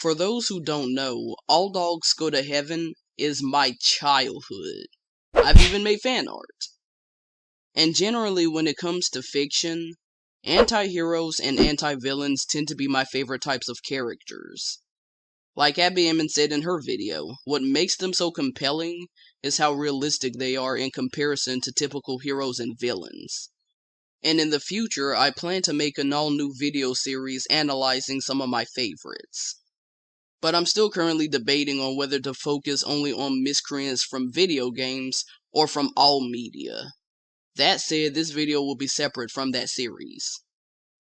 For those who don't know, All Dogs Go to Heaven is my childhood. I've even made fan art. And generally when it comes to fiction, anti-heroes and anti-villains tend to be my favorite types of characters. Like Abby Emmons said in her video, what makes them so compelling is how realistic they are in comparison to typical heroes and villains. And in the future, I plan to make an all-new video series analyzing some of my favorites. But I'm still currently debating on whether to focus only on miscreants from video games or from all media. That said, this video will be separate from that series.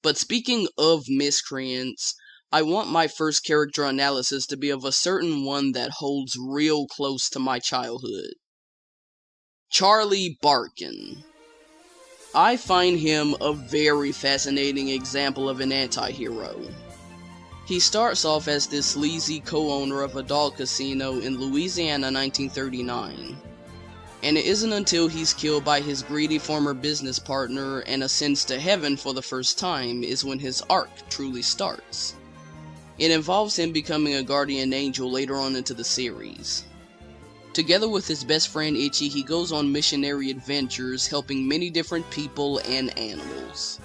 But speaking of miscreants, I want my first character analysis to be of a certain one that holds real close to my childhood. Charlie Barkin. I find him a very fascinating example of an anti-hero. He starts off as this sleazy co-owner of a dog casino in Louisiana 1939. And it isn't until he's killed by his greedy former business partner and ascends to heaven for the first time is when his arc truly starts. It involves him becoming a guardian angel later on into the series. Together with his best friend Itchy, he goes on missionary adventures helping many different people and animals.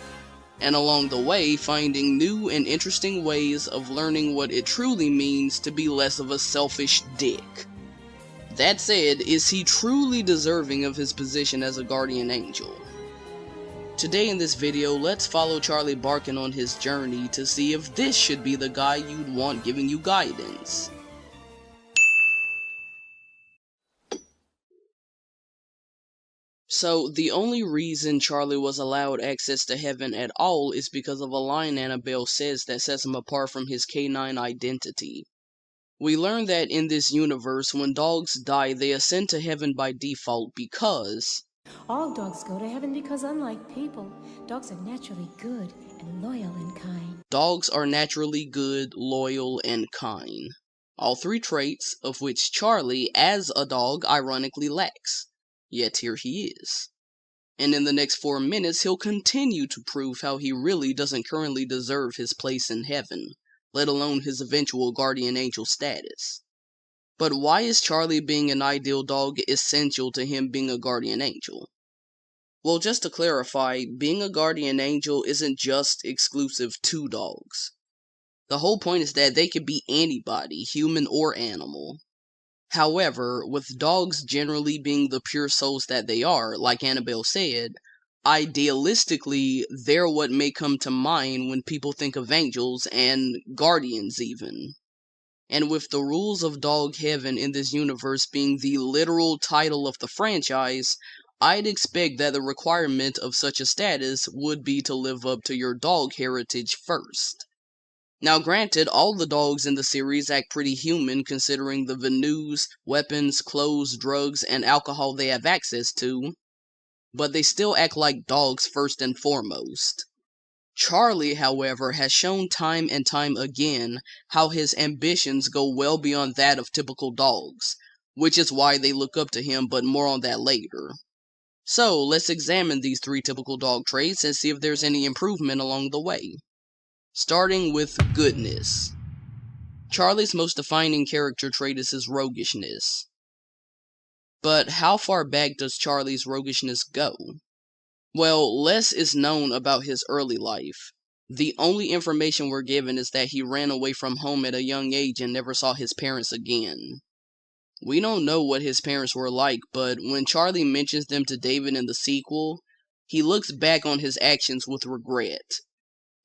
And along the way, finding new and interesting ways of learning what it truly means to be less of a selfish dick. That said, is he truly deserving of his position as a guardian angel? Today in this video, let's follow Charlie Barkin on his journey to see if this should be the guy you'd want giving you guidance. So, the only reason Charlie was allowed access to heaven at all is because of a line Annabelle says that sets him apart from his canine identity. We learn that in this universe, when dogs die, they ascend to heaven by default because all dogs go to heaven because, unlike people, dogs are naturally good and loyal and kind. Dogs are naturally good, loyal, and kind. All three traits of which Charlie, as a dog, ironically lacks. Yet here he is. And in the next 4 minutes, he'll continue to prove how he really doesn't currently deserve his place in heaven, let alone his eventual guardian angel status. But why is Charlie being an ideal dog essential to him being a guardian angel? Well, just to clarify, being a guardian angel isn't just exclusive to dogs. The whole point is that they could be anybody, human or animal. However, with dogs generally being the pure souls that they are, like Annabelle said, idealistically, they're what may come to mind when people think of angels and guardians even. And with the rules of dog heaven in this universe being the literal title of the franchise, I'd expect that the requirement of such a status would be to live up to your dog heritage first. Now granted, all the dogs in the series act pretty human considering the venues, weapons, clothes, drugs, and alcohol they have access to, but they still act like dogs first and foremost. Charlie, however, has shown time and time again how his ambitions go well beyond that of typical dogs, which is why they look up to him, but more on that later. So, let's examine these 3 typical dog traits and see if there's any improvement along the way. Starting with goodness. Charlie's most defining character trait is his roguishness. But how far back does Charlie's roguishness go? Well, less is known about his early life. The only information we're given is that he ran away from home at a young age and never saw his parents again. We don't know what his parents were like, but when Charlie mentions them to David in the sequel, he looks back on his actions with regret,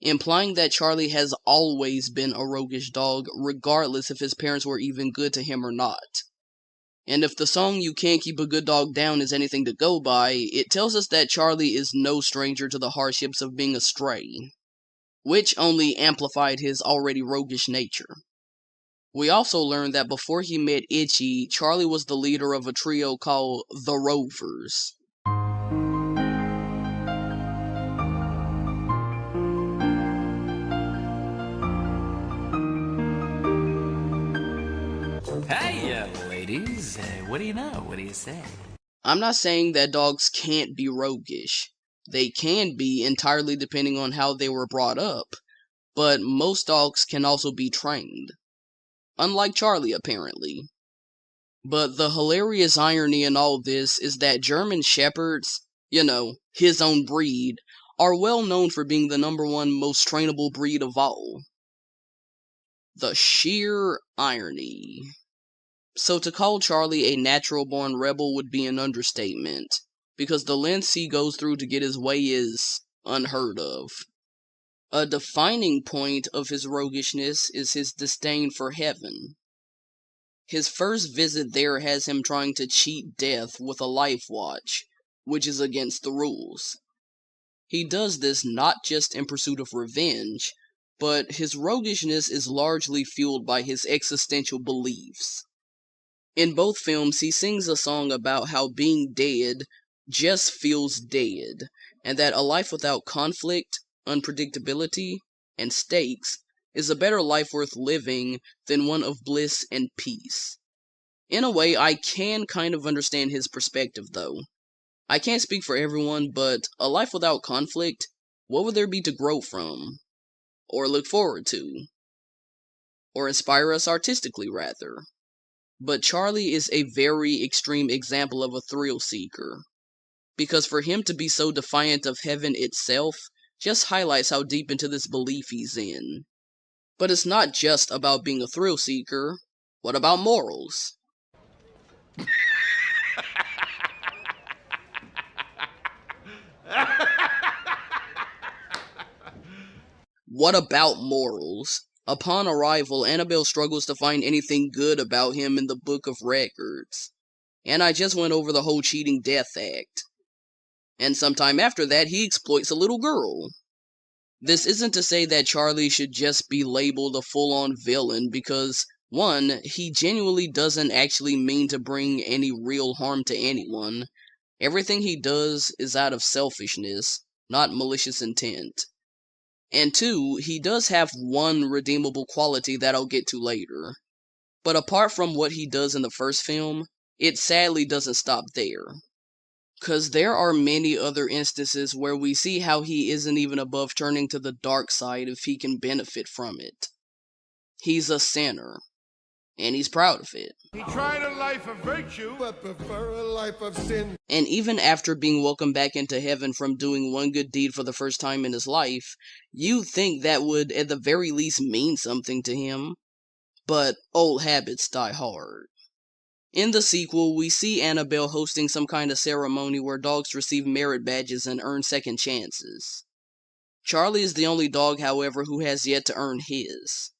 implying that Charlie has always been a roguish dog, regardless if his parents were even good to him or not. And if the song "You Can't Keep a Good Dog Down" is anything to go by, it tells us that Charlie is no stranger to the hardships of being a stray, which only amplified his already roguish nature. We also learned that before he met Itchy, Charlie was the leader of a trio called the Rovers. Hey, ladies, what do you know? What do you say? I'm not saying that dogs can't be roguish. They can be, entirely depending on how they were brought up, but most dogs can also be trained. unlike Charlie apparently. But the hilarious irony in all this is that German Shepherds, his own breed, are well known for being the #1 most trainable breed of all. The sheer irony. So to call Charlie a natural-born rebel would be an understatement, because the lengths he goes through to get his way is unheard of. A defining point of his roguishness is his disdain for heaven. His first visit there has him trying to cheat death with a life watch, which is against the rules. He does this not just in pursuit of revenge, but his roguishness is largely fueled by his existential beliefs. In both films, he sings a song about how being dead just feels dead, and that a life without conflict, unpredictability, and stakes is a better life worth living than one of bliss and peace. In a way, I can kind of understand his perspective, though. I can't speak for everyone, but a life without conflict, what would there be to grow from? Or look forward to? Or inspire us artistically, rather? But Charlie is a very extreme example of a thrill seeker, because for him to be so defiant of heaven itself just highlights how deep into this belief he's in. But it's not just about being a thrill seeker. What about morals? What about morals? Upon arrival, Annabelle struggles to find anything good about him in the Book of Records. And I just went over the whole cheating death act. And sometime after that, he exploits a little girl. This isn't to say that Charlie should just be labeled a full-on villain, because, one, he genuinely doesn't actually mean to bring any real harm to anyone. Everything he does is out of selfishness, not malicious intent. And two, he does have one redeemable quality that I'll get to later. But apart from what he does in the first film, it sadly doesn't stop there. 'Cause there are many other instances where we see how he isn't even above turning to the dark side if he can benefit from it. He's a sinner, and he's proud of it. He tried a life of virtue, but prefer a life of sin. And even after being welcomed back into heaven from doing one good deed for the first time in his life, you'd think that would at the very least mean something to him. But old habits die hard. In the sequel, we see Annabelle hosting some kind of ceremony where dogs receive merit badges and earn second chances. Charlie is the only dog, however, who has yet to earn his.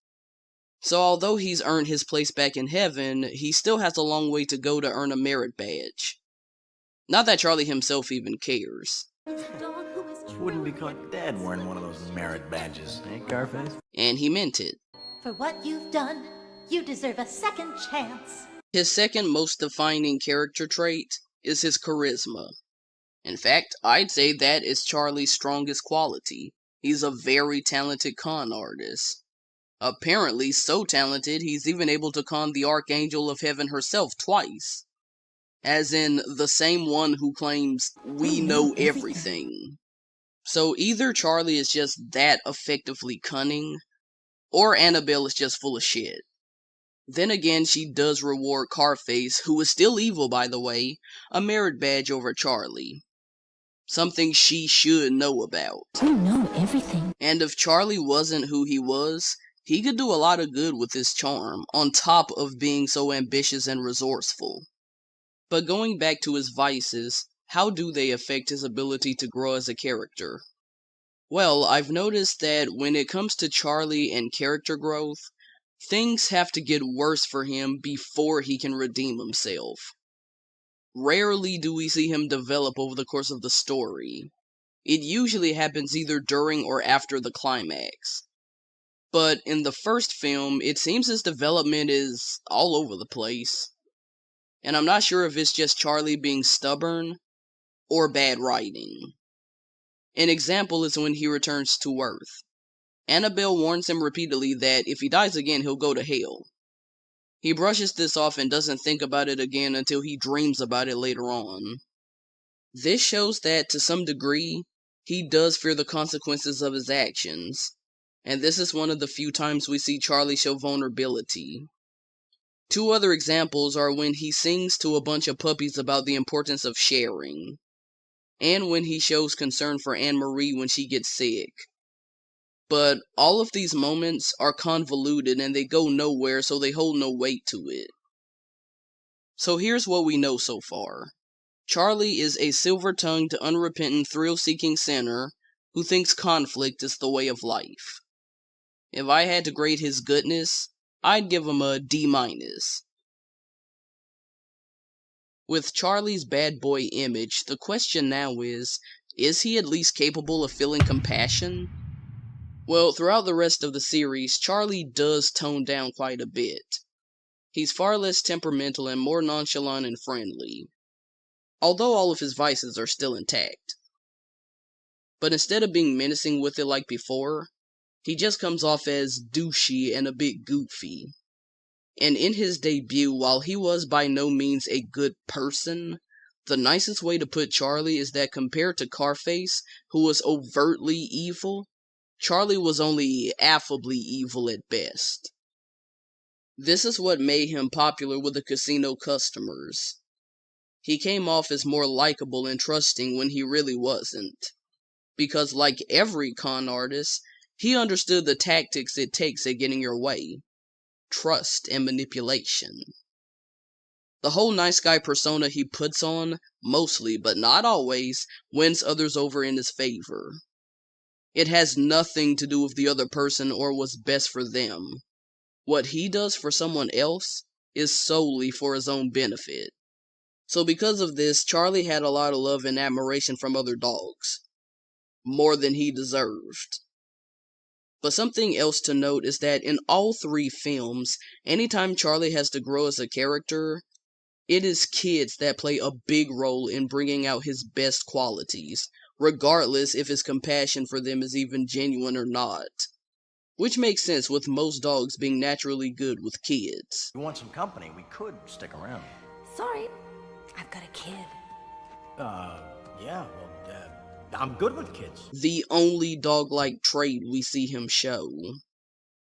So although he's earned his place back in heaven, he still has a long way to go to earn a merit badge. Not that Charlie himself even cares. Wouldn't be caught dead wearing one of those merit badges, eh, Carface? And he meant it. For what you've done, you deserve a second chance. His second most defining character trait is his charisma. In fact, I'd say that is Charlie's strongest quality. He's a very talented con artist. Apparently so talented, he's even able to con the Archangel of Heaven herself twice. As in, the same one who claims, "We know everything." So either Charlie is just that effectively cunning, or Annabelle is just full of shit. Then again, she does reward Carface, who is still evil by the way, a merit badge over Charlie. Something she should know about. You know everything. And if Charlie wasn't who he was, he could do a lot of good with his charm, on top of being so ambitious and resourceful. But going back to his vices, how do they affect his ability to grow as a character? Well, I've noticed that when it comes to Charlie and character growth, things have to get worse for him before he can redeem himself. Rarely do we see him develop over the course of the story. It usually happens either during or after the climax. But in the first film, it seems his development is all over the place. And I'm not sure if it's just Charlie being stubborn or bad writing. An example is when he returns to Earth. Annabelle warns him repeatedly that if he dies again, he'll go to hell. He brushes this off and doesn't think about it again until he dreams about it later on. This shows that, to some degree, he does fear the consequences of his actions. And this is one of the few times we see Charlie show vulnerability. Two other examples are when he sings to a bunch of puppies about the importance of sharing, and when he shows concern for Anne-Marie when she gets sick. But all of these moments are convoluted and they go nowhere, so they hold no weight to it. So here's what we know so far. Charlie is a silver-tongued, unrepentant, thrill-seeking sinner who thinks conflict is the way of life. If I had to grade his goodness, I'd give him a D-. With Charlie's bad boy image, the question now is he at least capable of feeling compassion? Well, throughout the rest of the series, Charlie does tone down quite a bit. He's far less temperamental and more nonchalant and friendly, although all of his vices are still intact. But instead of being menacing with it like before, he just comes off as douchey and a bit goofy. And in his debut, while he was by no means a good person, the nicest way to put Charlie is that compared to Carface, who was overtly evil, Charlie was only affably evil at best. This is what made him popular with the casino customers. He came off as more likable and trusting when he really wasn't. Because like every con artist, he understood the tactics it takes at getting your way. Trust and manipulation. The whole nice guy persona he puts on, mostly but not always, wins others over in his favor. It has nothing to do with the other person or what's best for them. What he does for someone else is solely for his own benefit. So because of this, Charlie had a lot of love and admiration from other dogs. More than he deserved. But something else to note is that in all three films, anytime Charlie has to grow as a character, it is kids that play a big role in bringing out his best qualities, regardless if his compassion for them is even genuine or not. Which makes sense with most dogs being naturally good with kids. If you want some company, we could stick around. Sorry, I've got a kid. Yeah, I'm good with kids. The only dog-like trait we see him show.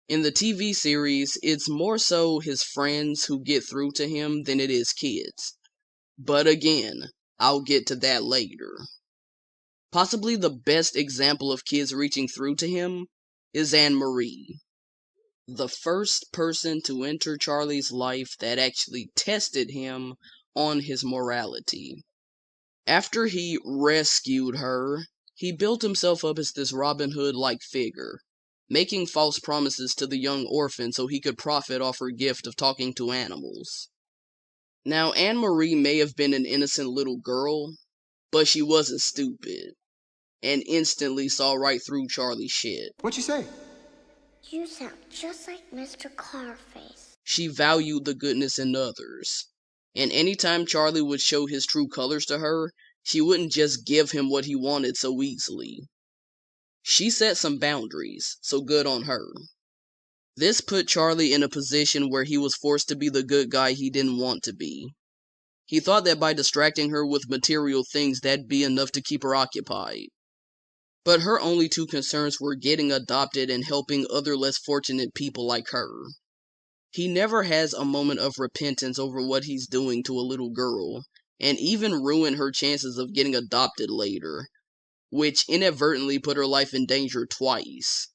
In the TV series, it's more so his friends who get through to him than it is kids. But again, I'll get to that later. Possibly the best example of kids reaching through to him is Anne-Marie. The first person to enter Charlie's life that actually tested him on his morality. After he rescued her, he built himself up as this Robin Hood-like figure, making false promises to the young orphan so he could profit off her gift of talking to animals. Now, Anne-Marie may have been an innocent little girl, but she wasn't stupid, and instantly saw right through Charlie's shit. What'd you say? You sound just like Mr. Carface. She valued the goodness in others, and anytime Charlie would show his true colors to her, she wouldn't just give him what he wanted so easily. She set some boundaries, so good on her. This put Charlie in a position where he was forced to be the good guy he didn't want to be. He thought that by distracting her with material things that'd be enough to keep her occupied. But her only two concerns were getting adopted and helping other less fortunate people like her. He never has a moment of repentance over what he's doing to a little girl, and even ruined her chances of getting adopted later, which inadvertently put her life in danger twice.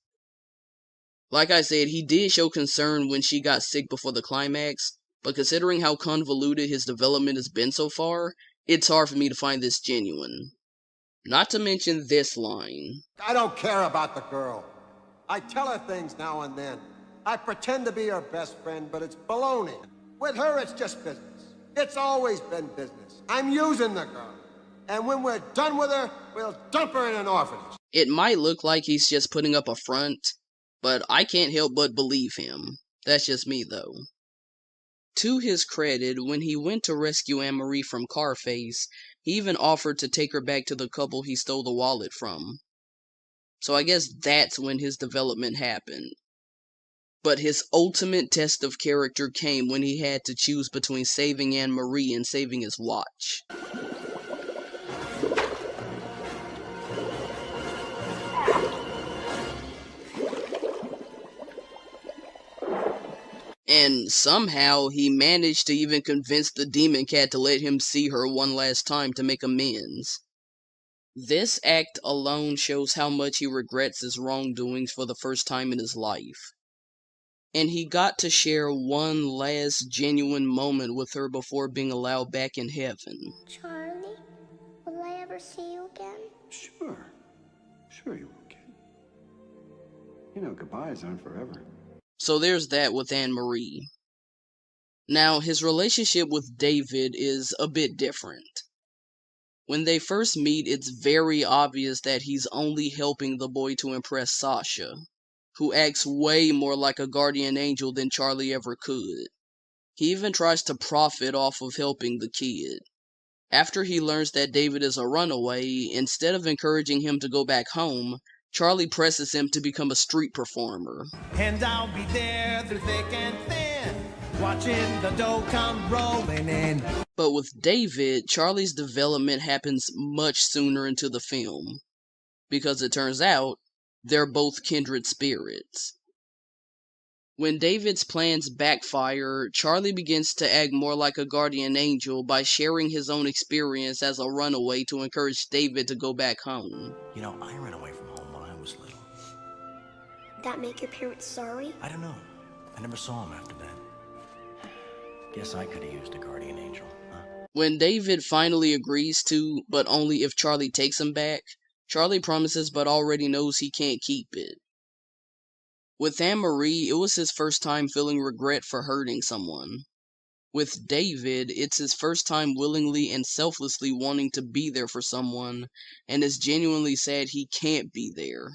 Like I said, he did show concern when she got sick before the climax, but considering how convoluted his development has been so far, it's hard for me to find this genuine. Not to mention this line. I don't care about the girl. I tell her things now and then. I pretend to be her best friend, but it's baloney. With her, it's just business. It's always been business. I'm using the girl. And when we're done with her, we'll dump her in an orphanage. It might look like he's just putting up a front, but I can't help but believe him. That's just me, though. To his credit, when he went to rescue Anne-Marie from Carface, he even offered to take her back to the couple he stole the wallet from. So I guess that's when his development happened. But his ultimate test of character came when he had to choose between saving Anne-Marie and saving his watch. And somehow he managed to even convince the demon cat to let him see her one last time to make amends. This act alone shows how much he regrets his wrongdoings for the first time in his life. And he got to share one last genuine moment with her before being allowed back in heaven. Charlie, will I ever see you again? Sure. Sure you will, kid. You know, goodbyes aren't forever. So there's that with Anne-Marie. Now, his relationship with David is a bit different. When they first meet, it's very obvious that he's only helping the boy to impress Sasha, who acts way more like a guardian angel than Charlie ever could. He even tries to profit off of helping the kid. After he learns that David is a runaway, instead of encouraging him to go back home, Charlie presses him to become a street performer. And I'll be there through thick and thin, watching the dough come rolling in. But with David, Charlie's development happens much sooner into the film, because it turns out they're both kindred spirits. When David's plans backfire, Charlie begins to act more like a guardian angel by sharing his own experience as a runaway to encourage David to go back home. You know, I ran away from home when I was little. That make your parents sorry? I don't know. I never saw him after that. Guess I could have used a guardian angel, huh? When David finally agrees to, but only if Charlie takes him back, Charlie promises but already knows he can't keep it. With Anne-Marie, it was his first time feeling regret for hurting someone. With David, it's his first time willingly and selflessly wanting to be there for someone, and is genuinely sad he can't be there.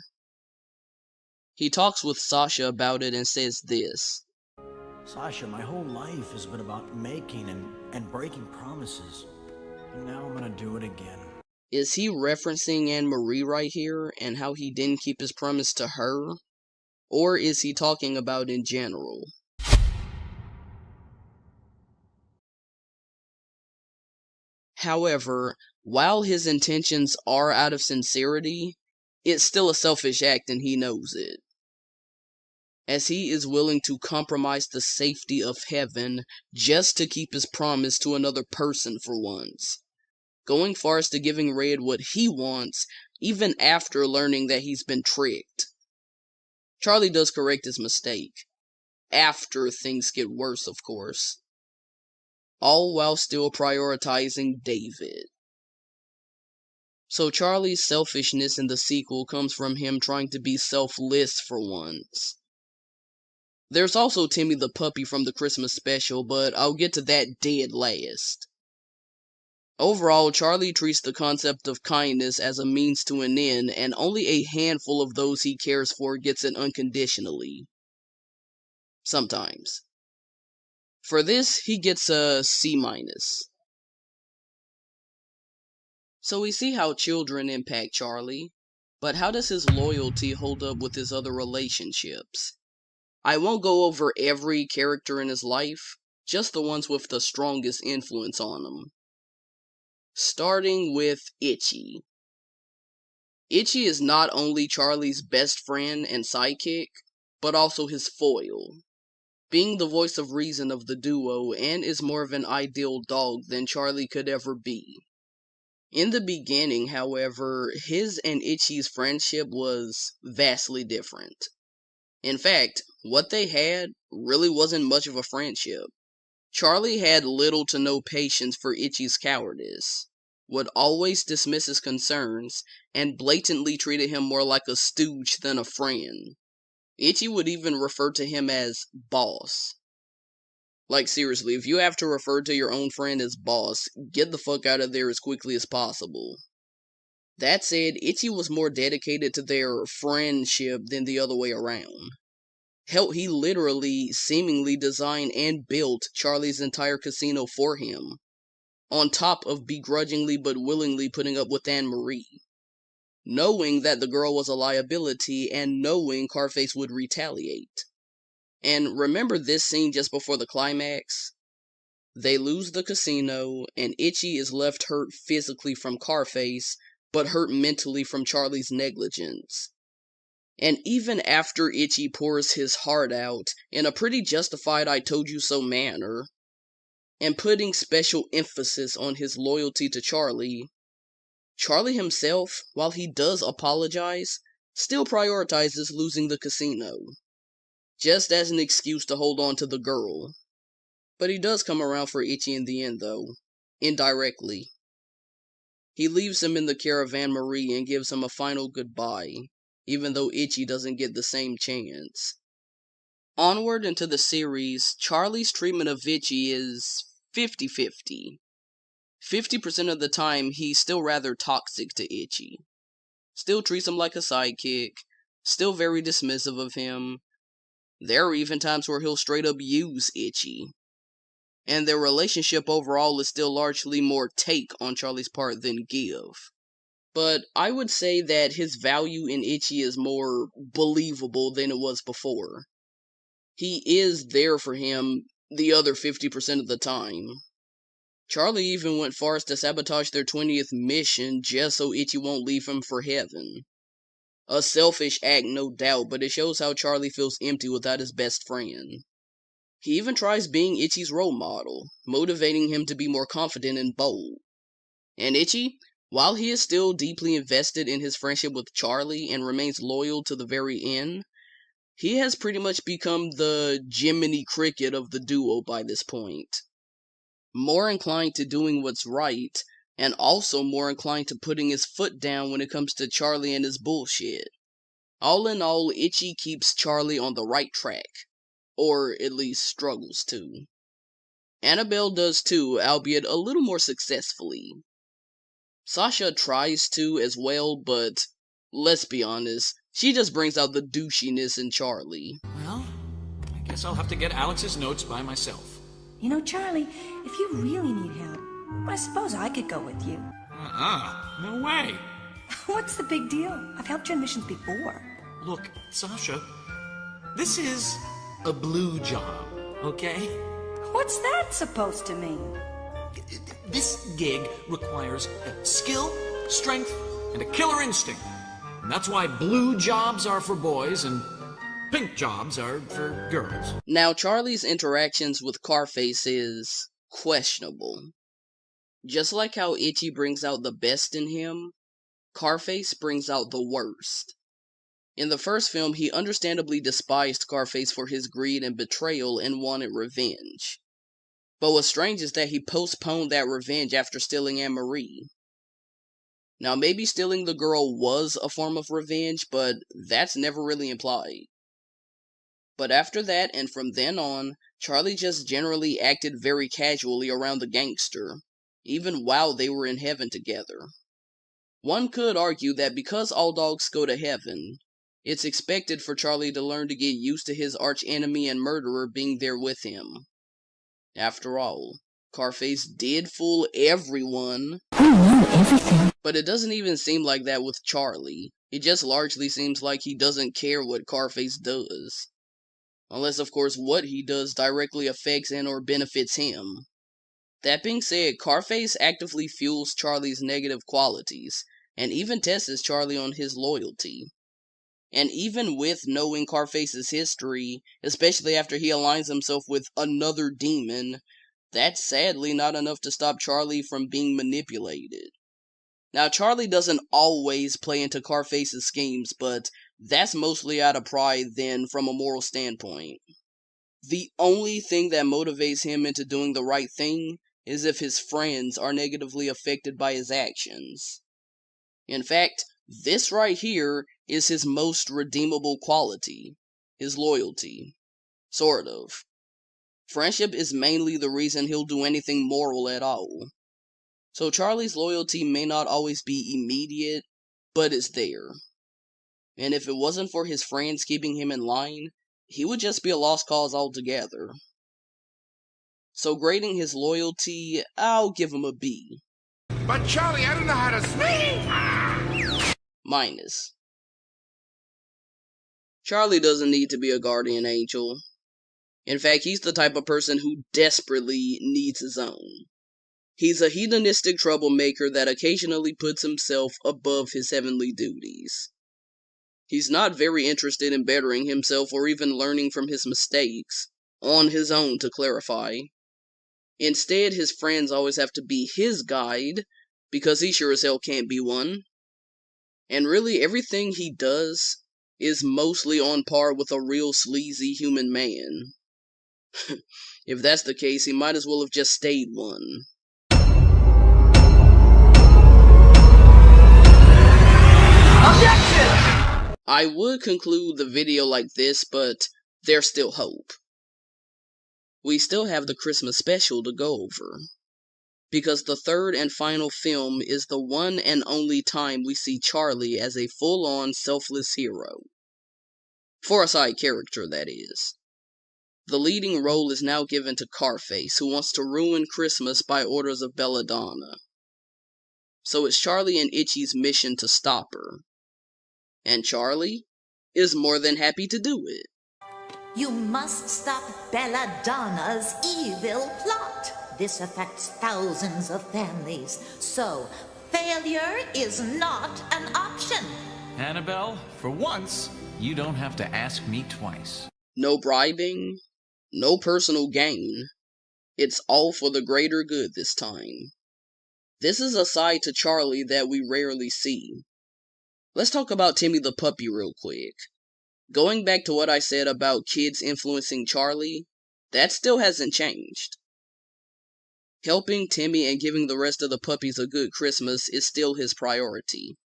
He talks with Sasha about it and says this. Sasha, my whole life has been about making and breaking promises. And now I'm gonna do it again. Is he referencing Anne-Marie right here, and how he didn't keep his promise to her? Or is he talking about in general? However, while his intentions are out of sincerity, it's still a selfish act and he knows it. As he is willing to compromise the safety of heaven just to keep his promise to another person for once. Going far as to giving Red what he wants, even after learning that he's been tricked. Charlie does correct his mistake. After things get worse, of course. All while still prioritizing David. So Charlie's selfishness in the sequel comes from him trying to be selfless for once. There's also Timmy the puppy from the Christmas special, but I'll get to that dead last. Overall, Charlie treats the concept of kindness as a means to an end, and only a handful of those he cares for gets it unconditionally. Sometimes. For this, he gets a C-. So we see how children impact Charlie, but how does his loyalty hold up with his other relationships? I won't go over every character in his life, just the ones with the strongest influence on him. Starting with Itchy. Itchy is not only Charlie's best friend and sidekick, but also his foil, being the voice of reason of the duo, and is more of an ideal dog than Charlie could ever be. In the beginning, however, his and Itchy's friendship was vastly different. In fact, what they had really wasn't much of a friendship. Charlie had little to no patience for Itchy's cowardice, would always dismiss his concerns, and blatantly treated him more like a stooge than a friend. Itchy would even refer to him as boss. Like seriously, if you have to refer to your own friend as boss, get the fuck out of there as quickly as possible. That said, Itchy was more dedicated to their friendship than the other way around. Hell, he literally, seemingly designed and built Charlie's entire casino for him, on top of begrudgingly but willingly putting up with Anne-Marie, knowing that the girl was a liability and knowing Carface would retaliate. And remember this scene just before the climax? They lose the casino, and Itchy is left hurt physically from Carface, but hurt mentally from Charlie's negligence. And even after Itchy pours his heart out in a pretty justified I told you so manner, and putting special emphasis on his loyalty to Charlie, Charlie himself, while he does apologize, still prioritizes losing the casino, just as an excuse to hold on to the girl. But he does come around for Itchy in the end, though, indirectly. He leaves him in the care of Anne Marie and gives him a final goodbye, even though Itchy doesn't get the same chance. Onward into the series, Charlie's treatment of Itchy is 50-50. 50% of the time, he's still rather toxic to Itchy. Still treats him like a sidekick, still very dismissive of him. There are even times where he'll straight up use Itchy. And their relationship overall is still largely more take on Charlie's part than give. But I would say that his value in Itchy is more believable than it was before. He is there for him the other 50% of the time. Charlie even went far as to sabotage their 20th mission just so Itchy won't leave him for heaven. A selfish act, no doubt, but it shows how Charlie feels empty without his best friend. He even tries being Itchy's role model, motivating him to be more confident and bold. And Itchy, while he is still deeply invested in his friendship with Charlie and remains loyal to the very end, he has pretty much become the Jiminy Cricket of the duo by this point. More inclined to doing what's right, and also more inclined to putting his foot down when it comes to Charlie and his bullshit. All in all, Itchy keeps Charlie on the right track. Or at least struggles to. Annabelle does too, albeit a little more successfully. Sasha tries to as well, but let's be honest, she just brings out the douchiness in Charlie. Well, I guess I'll have to get Alex's notes by myself. You know, Charlie, if you really need help, I suppose I could go with you. No way. What's the big deal? I've helped you in missions before. Look, Sasha, this is a blue job, okay? What's that supposed to mean? This gig requires skill, strength, and a killer instinct. And that's why blue jobs are for boys and pink jobs are for girls. Now, Charlie's interactions with Carface is questionable. Just like how Itchy brings out the best in him, Carface brings out the worst. In the first film, he understandably despised Carface for his greed and betrayal and wanted revenge. But what's strange is that he postponed that revenge after stealing Anne Marie. Now, maybe stealing the girl was a form of revenge, but that's never really implied. But after that, and from then on, Charlie just generally acted very casually around the gangster, even while they were in heaven together. One could argue that because all dogs go to heaven, it's expected for Charlie to learn to get used to his arch-enemy and murderer being there with him. After all, Carface did fool everyone. Everything. But it doesn't even seem like that with Charlie. It just largely seems like he doesn't care what Carface does. Unless, of course, what he does directly affects and or benefits him. That being said, Carface actively fuels Charlie's negative qualities, and even tests Charlie on his loyalty. And even with knowing Carface's history, especially after he aligns himself with another demon, that's sadly not enough to stop Charlie from being manipulated. Now, Charlie doesn't always play into Carface's schemes, but that's mostly out of pride than from a moral standpoint. The only thing that motivates him into doing the right thing is if his friends are negatively affected by his actions. In fact, this right here is his most redeemable quality, his loyalty. Sort of. Friendship is mainly the reason he'll do anything moral at all. So Charlie's loyalty may not always be immediate, but it's there. And if it wasn't for his friends keeping him in line, he would just be a lost cause altogether. So grading his loyalty, I'll give him a B. But Charlie, I don't know how to swing! Minus. Charlie doesn't need to be a guardian angel. In fact, he's the type of person who desperately needs his own. He's a hedonistic troublemaker that occasionally puts himself above his heavenly duties. He's not very interested in bettering himself or even learning from his mistakes on his own to clarify. Instead, his friends always have to be his guide, because he sure as hell can't be one. And really, everything he does is mostly on par with a real sleazy human man. If that's the case, he might as well have just stayed one. Objection! I would conclude the video like this, but there's still hope. We still have the Christmas special to go over, because the third and final film is the one and only time we see Charlie as a full-on selfless hero. For a side character, that is. The leading role is now given to Carface, who wants to ruin Christmas by orders of Belladonna. So it's Charlie and Itchy's mission to stop her. And Charlie is more than happy to do it. You must stop Belladonna's evil plot. This affects thousands of families, so failure is not an option. Annabelle, for once, you don't have to ask me twice. No bribing, no personal gain. It's all for the greater good this time. This is a side to Charlie that we rarely see. Let's talk about Timmy the puppy real quick. Going back to what I said about kids influencing Charlie, that still hasn't changed. Helping Timmy and giving the rest of the puppies a good Christmas is still his priority.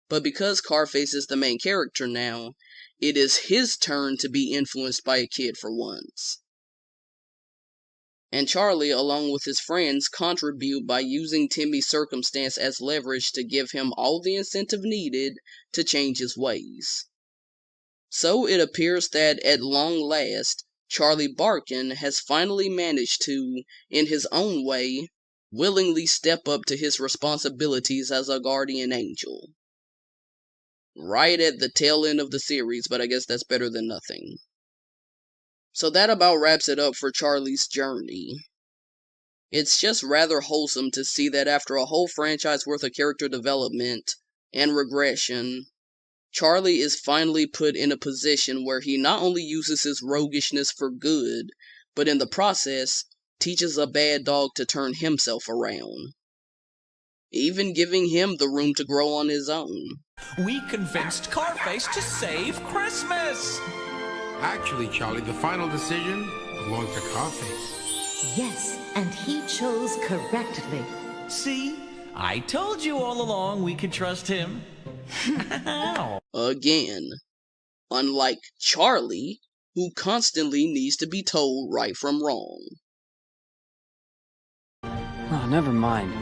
But because Carface is the main character now, it is his turn to be influenced by a kid for once. And Charlie, along with his friends, contribute by using Timmy's circumstance as leverage to give him all the incentive needed to change his ways. So it appears that, at long last, Charlie Barkin has finally managed to, in his own way, willingly step up to his responsibilities as a guardian angel. Right at the tail end of the series, but I guess that's better than nothing. So that about wraps it up for Charlie's journey. It's just rather wholesome to see that after a whole franchise worth of character development and regression, Charlie is finally put in a position where he not only uses his roguishness for good, but in the process, teaches a bad dog to turn himself around. Even giving him the room to grow on his own. We convinced Carface to save Christmas! Actually, Charlie, the final decision belongs to Carface. Yes, and he chose correctly. See? I told you all along we could trust him. Again. Unlike Charlie, who constantly needs to be told right from wrong. Oh, never mind.